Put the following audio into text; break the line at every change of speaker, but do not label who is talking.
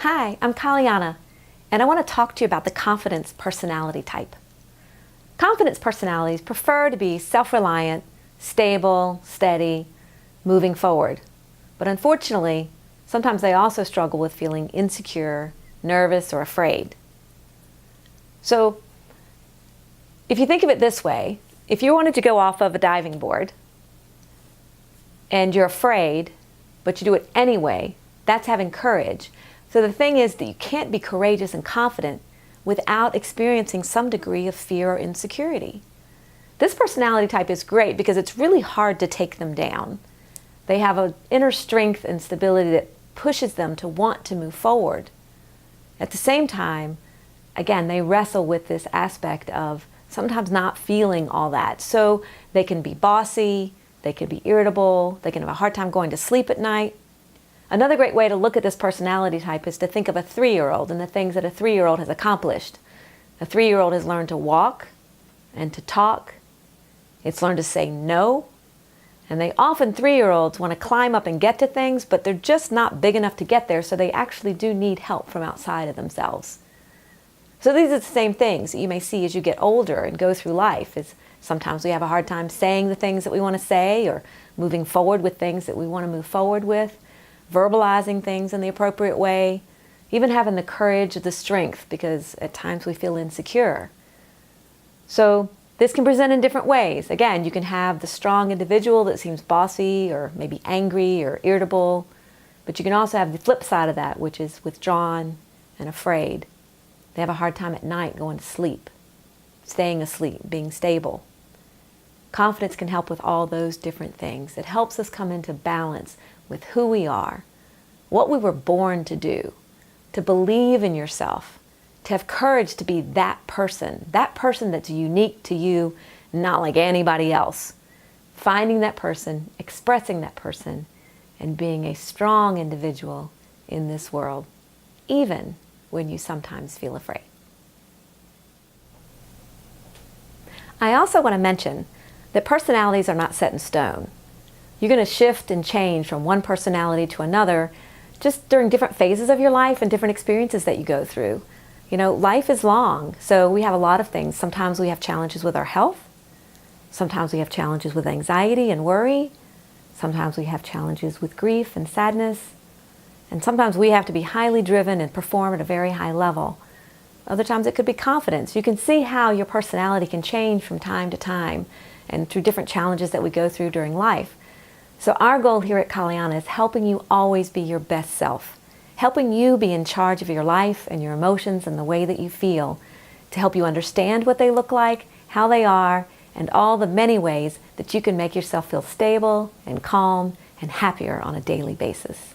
Hi, I'm Kalyana, and I want to talk to you about the confidence personality type. Confidence personalities prefer to be self-reliant, stable, steady, moving forward. But unfortunately, sometimes they also struggle with feeling insecure, nervous, or afraid. So, if you think of it this way, if you wanted to go off of a diving board and you're afraid, but you do it anyway, that's having courage. So the thing is that you can't be courageous and confident without experiencing some degree of fear or insecurity. This personality type is great because it's really hard to take them down. They have an inner strength and stability that pushes them to want to move forward. At the same time, again, they wrestle with this aspect of sometimes not feeling all that. So they can be bossy, they can be irritable, they can have a hard time going to sleep at night. Another great way to look at this personality type is to think of a 3-year-old and the things that a 3-year-old has accomplished. A 3-year-old has learned to walk and to talk. It's learned to say no. And they often, 3-year-olds, want to climb up and get to things, but they're just not big enough to get there, so they actually do need help from outside of themselves. So these are the same things that you may see as you get older and go through life. Is sometimes we have a hard time saying the things that we want to say or moving forward with things that we want to move forward with, verbalizing things in the appropriate way, even having the courage or the strength, because at times we feel insecure. So this can present in different ways. Again, you can have the strong individual that seems bossy or maybe angry or irritable, but you can also have the flip side of that, which is withdrawn and afraid. They have a hard time at night going to sleep, staying asleep, being stable. Confidence can help with all those different things. It helps us come into balance with who we are, what we were born to do, to believe in yourself, to have courage to be that person that's unique to you, not like anybody else. Finding that person, expressing that person, and being a strong individual in this world, even when you sometimes feel afraid. I also want to mention that personalities are not set in stone. You're going to shift and change from one personality to another just during different phases of your life and different experiences that you go through. You know, life is long, so we have a lot of things. Sometimes we have challenges with our health. Sometimes we have challenges with anxiety and worry. Sometimes we have challenges with grief and sadness. And sometimes we have to be highly driven and perform at a very high level. Other times it could be confidence. You can see how your personality can change from time to time and through different challenges that we go through during life. So our goal here at Kalyana is helping you always be your best self, helping you be in charge of your life and your emotions and the way that you feel, to help you understand what they look like, how they are, and all the many ways that you can make yourself feel stable and calm and happier on a daily basis.